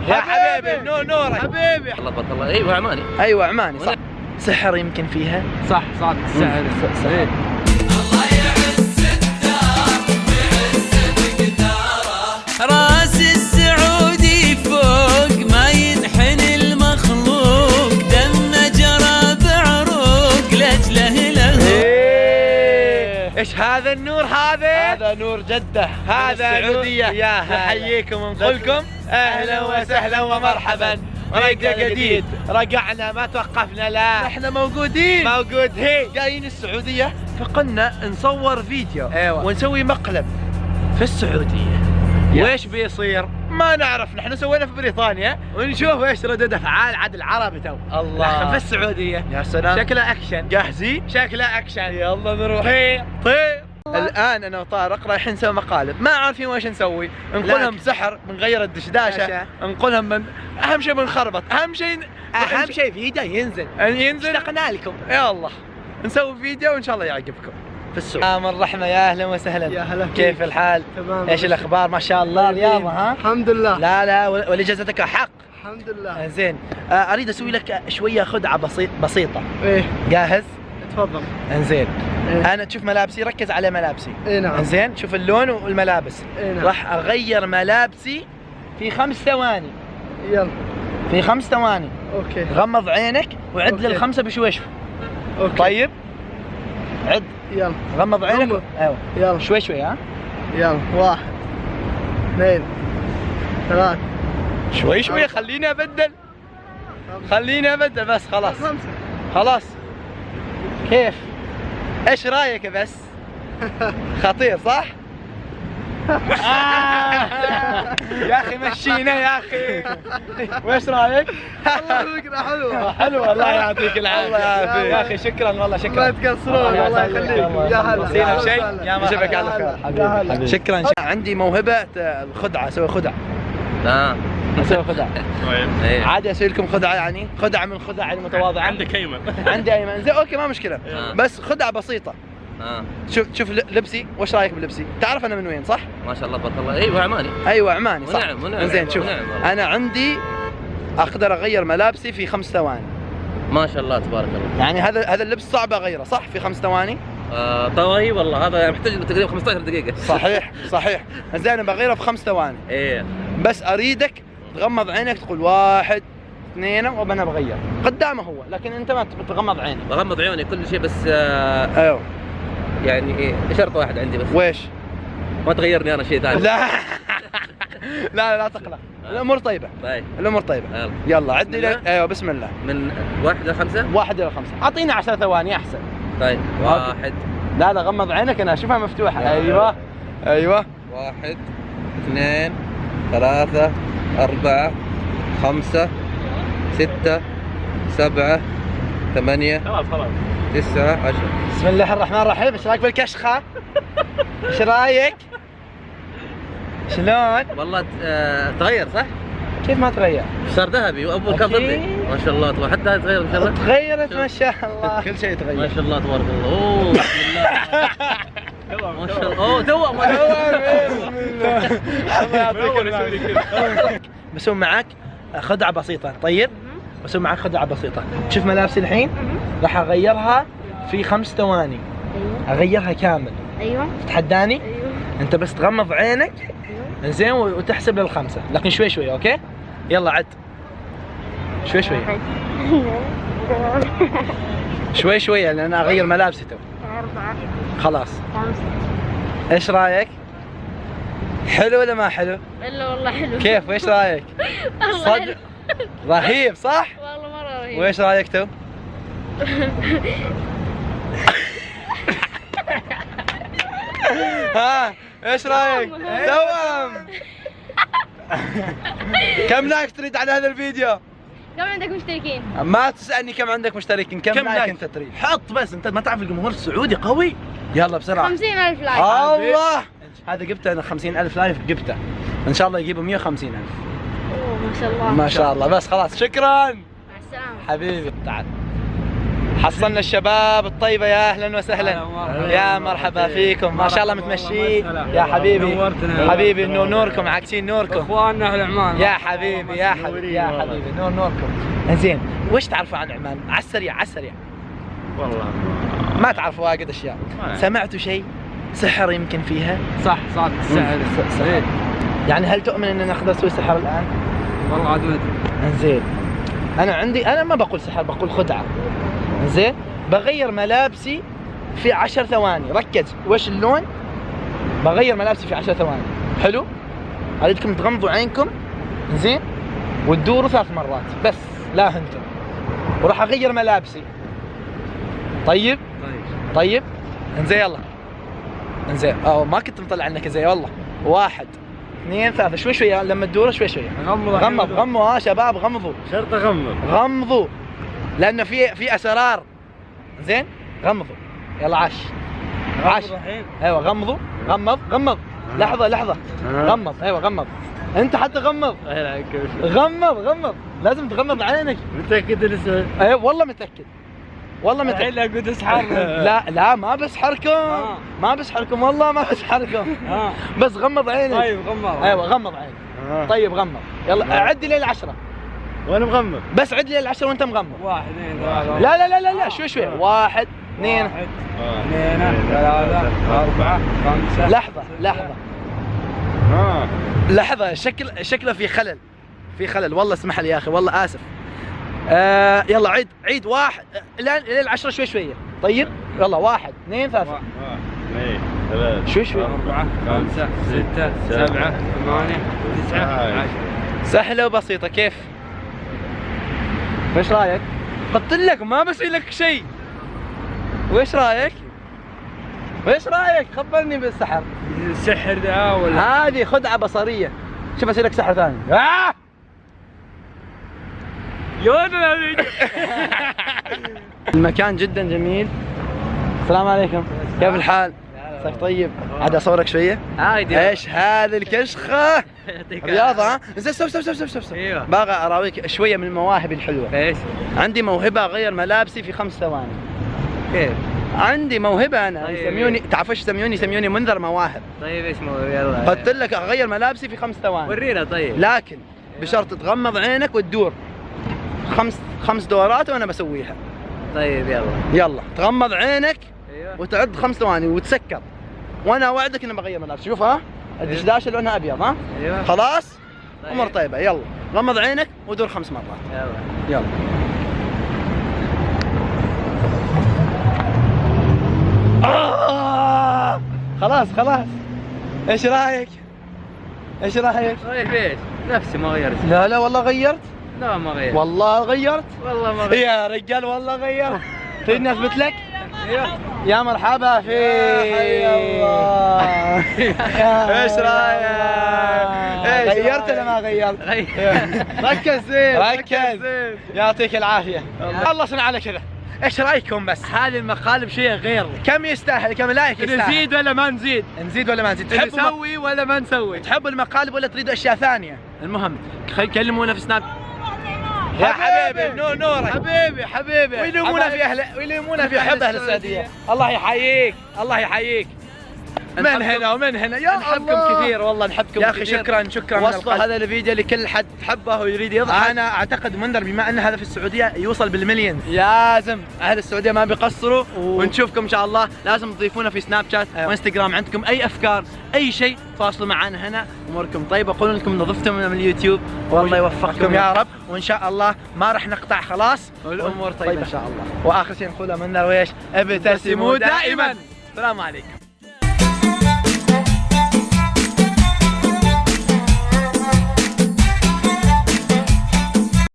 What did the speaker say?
يا حبيبي نورك حبيبي. الله بارك الله. ايوه عماني. ايوه عماني صح. سحر يمكن فيها. صح السحر. سحر. الله يعز الدار ويعز مقداره، راس السعودي فوق ما ينحن المخلوق، دم جرى بعروق لاجله له. ايش هذا النور هذا نور جدة. هذا السعودية. يا نحييكم ونقولكم اهلا وسهلا ومرحبا. رجع جديد رجعنا ما توقفنا لا احنا موجودين جايين السعودية، فقلنا نصور فيديو أيوة. ونسوي مقلب في السعودية. ويش بيصير؟ ما نعرف. نحن سوينا في بريطانيا ونشوف ايش ردود افعال عاد العرب تو. الله. نحن في السعودية. يا سلام. شكله اكشن. جاهزين؟ شكله اكشن. يلا نروح. طير. الان انا وطارق رايحين نسوي مقالب، ما عارفين ويش نسوي. نقولهم سحر، بنغير الدشداشه، نقولهم من اهم شيء بنخربط، اهم شيء فيديو ينزل اشتقنا لكم. يلا نسوي فيديو وان شاء الله يعجبكم. في السعوديه. من الرحمه يا اهلا وسهلا. يا هلا فيك. كيف الحال؟ تمام. ايش الاخبار؟ ما شاء الله رياضه ها؟ الحمد لله. لا ولاجازتك حق. الحمد لله. زين اريد اسوي لك شويه خدعه بسيطه. ايه جاهز؟ تفضل. انزين إيه؟ انا تشوف ملابسي، ركز على ملابسي. اي نعم. انزين شوف اللون والملابس. إيه نعم. راح اغير ملابسي في 5 ثواني. يلا. في 5 ثواني. اوكي. غمض عينك وعد أوكي. للخمسه بشويش. اوكي. طيب عد. يلا. غمض عينك. غمض. ايوه يلا. شوي ها. يلا. 1 2 3 شوي خليني ابدل بس خلاص. 5. خلاص كيف؟ ايش رايك بس؟ خطير صح؟ يا اخي مشينا يا اخي. وايش رايك؟ والله فكرة حلوة. حلوة الله يعطيك العافية. الله يعافيك. يا اخي شكرا والله ما شكرا. تكسرون الله يخليكم. يا هلا. نسينا شيء؟ يا مرحبا. مسبك على خير حبيبي. شكرا. عندي موهبة الخدعة، اسوي خدعة. اسوي خدعة. ايه. عادي اسوي لكم خدعة، يعني خدعة من خدع المتواضعة. عندك ايمن. عندي ايمن. زين اوكي ما مشكلة. بس خدعة بسيطة. شوف لبسي، وش رايك بلبسي؟ تعرف انا من وين صح؟ ما شاء الله بارك الله. ايوه عماني. ايوه عماني صح. ونعم. زين شوف انا عندي اقدر اغير ملابسي في 5 ثواني. ما شاء الله تبارك الله. يعني هذا اللبس صعب اغيره صح في 5 ثواني؟ طيب والله هذا محتاج تقريبا 15 دقيقة. صحيح. زين انا بغيره في 5 ثواني. ايه. بس اريدك تغمض عينك تقول 1 2 وانا بغير قدامه هو، لكن انت ما تغمض عينك. بغمض عيوني كل شيء بس ايوه. يعني ايه شرط واحد عندي بس. ويش؟ ما تغيرني انا شيء ثاني. لا تقلق. الامور طيبة. طيب. الامور طيبة. يلا عد لي. ايوه بسم الله. من 1 إلى 5. 1 إلى 5. اعطينا 10 ثواني احسن. طيب 1. لا غمض عينك انا اشوفها مفتوحة. ايوه 1 2 3 4 5 6 7 8 خلاص 9 10. بسم الله الرحمن الرحيم. ايش رايك بالكشخة؟ ايش رايك؟ شلون؟ والله تغير صح؟ كيف ما تغير؟ صار ذهبي واول كان فضي. ما شاء الله تبارك. حتى هذا تغير ان شاء الله. تغيرت ما شاء الله. كل شيء تغير. ما شاء الله تبارك الله. اوه بسم الله. ما شاء الله. اوه توأم. بسم الله. الله يعطيك العافية. بسوي معك خدعة بسيطة. طيب؟ بسوي معك خدعة بسيطة. تشوف ملابسي الحين؟ راح اغيرها في 5 ثواني. اغيرها كامل. ايوه. تتحداني؟ ايوه. انت بس تغمض عينك. زين وتحسب لل5 لكن شوي اوكي؟ يلا عد. شوي لان انا اغير ملابسي تو. 4 خلاص. 5. ايش رايك؟ حلو ولا ما حلو؟ الا والله حلو. كيف وايش رايك؟ والله حلو. رهيب صح؟ والله مرة رهيب. وايش رايك تو؟ ها ايش رايك؟ توأم. كم لايك تريد على هذا الفيديو؟ كم عندك مشتركين؟ ما تسألني كم عندك مشتركين، كم لايك انت تريد؟ حط بس انت ما تعرف الجمهور السعودي قوي. يلا بسرعة. 50,000 لايك. الله هذا جبته انا 50,000 لايك جبته. ان شاء الله يجيبوا 150,000. اوه ما شاء الله. ما شاء الله. بس خلاص شكرا. مع السلامة. حبيبي تعال. حصلنا الشباب الطيبة، يا اهلا وسهلا، يا مرحبا فيكم، ما شاء الله متمشيين يا حبيبي، حبيبي نوركم، عاكسين نوركم اخواننا اهل عمان. يا حبيبي يا حبيبي يا حبيبي، نوركم. زين، وش تعرفوا عن عمان؟ على السريع على السريع. والله ما تعرفوا واجد اشياء. سمعتوا شيء سحر يمكن فيها؟ صح السحر. سحر. يعني هل تؤمن ان نقدر نسوي سحر الان؟ والله عاد ما ادري. زين، انا ما بقول سحر، بقول خدعة. زين، بغير ملابسي في 10 ثواني، ركز وش اللون؟ بغير ملابسي في 10 ثواني، حلو؟ اريدكم تغمضوا عينكم، زين؟ وتدوروا 3 مرات بس، لا هنتم. وراح اغير ملابسي. طيب؟ طيب؟ انزين يلا. انزين، ما كنت مطلع عنك زي والله. 1 2 3، شوي شوي لما تدوروا شوي شوي. غمضوا شباب، غمضوا. شرط اغمض. غمضوا. لأنه في أسرار. زين؟ غمضوا. يلا عاش. ايوه غمضوا. غمض. لحظة. غمض، ايوه غمض. انت حتى غمض. غمض. لازم تغمض عينك. متأكد الاسود؟ ايوه والله متأكد. الحين اقول اسحر. لا ما بسحركم. ما بسحركم والله، ما بسحركم. بس غمض عينك. طيب غمض. ايوه غمض عينك. طيب غمض. يلا عد لي 10. وانا مغمض. بس عد لي 10 وانت مغمض. 1 2 3. لا شوي. 1 2 2 3 4 5. لحظة. شكله في خلل والله، اسمح لي يا اخي، والله اسف. يلا عيد 1 لين 10 شوي. طيب يلا 1 2 3. شوي 4 5 6 7 8 9 10. سهلة وبسيطة. كيف؟ وش رايك؟ قلت لك ما بسوي لك شيء. وش رايك؟ خبرني بالسحر. السحر ده ولا هذه خدعة بصرية. شوف اسوي لك سحر ثاني. المكان جدا جميل. السلام عليكم، كيف الحال؟ عساك طيب. عاد اصورك شويه. عادي. ايش هذه الكشخه؟ رياضه ها؟ زين استوب. ايوه. باغي اراويك شويه من المواهب الحلوه. ايش؟ عندي موهبه اغير ملابسي في 5 ثواني. كيف؟ عندي موهبه انا. طيب. يسموني، تعرف ايش يسموني منذر مواهب. طيب ايش يلا. قلت لك اغير ملابسي في 5 ثواني. ورينا طيب. لكن بشرط تغمض عينك وتدور 5 دورات وانا بسويها. طيب يلا تغمض عينك. ايوه. وتعد 5 ثواني وتسكر، وانا اوعدك اني بغير ملابس. شوف ها، الدشداشه لونها ابيض ها. ايوه. خلاص. طيب. امور طيبه. يلا غمض عينك ودور 5 مرات. يلا. خلاص. ايش رايك؟ طيب ايش؟ نفسي ما غيرت. لا والله غيرت. لا ما غيرت. والله غيرت. والله ما غيرت. يا رجال والله غيرت. تريدني اثبت لك؟ ايوه. يا مرحبا فيك. يا الله. ايش رايك؟ غيرت ولا ما غيرت؟ ركز زين. ركز. يعطيك العافيه. الله صنع على كذا. ايش رايكم بس؟ هذه المقالب شيء غير. كم يستاهل؟ كم لايك يستاهل؟ نزيد ولا ما نزيد؟ نزيد ولا ما نزيد؟ نسوي ولا ما نسوي؟ تحبوا المقالب ولا تريدوا اشياء ثانيه؟ المهم كلمونا في سناب. يا حبيبي نورك. حبيبي. ويلومونا في احب اهل السعوديه. الله يحييك. من هنا ومن هنا. يا نحبكم كثير والله، نحبكم يا اخي. شكرا وصفوا هذا الفيديو لكل حد حبه ويريد يضحك. انا اعتقد منذر بما ان هذا في السعوديه يوصل بالمليون، لازم اهل السعوديه ما بيقصروا. ونشوفكم ان شاء الله. لازم تضيفونا في سناب شات وانستغرام. عندكم اي افكار اي شيء تواصلوا معنا هنا. اموركم طيبه. قولوا لكم نظفتم من اليوتيوب. والله يوفقكم يا رب. وان شاء الله ما راح نقطع خلاص، والامور طيبه ان شاء الله. واخر شيء نقوله منذر ويش؟ ابتسموا دائما. السلام عليكم.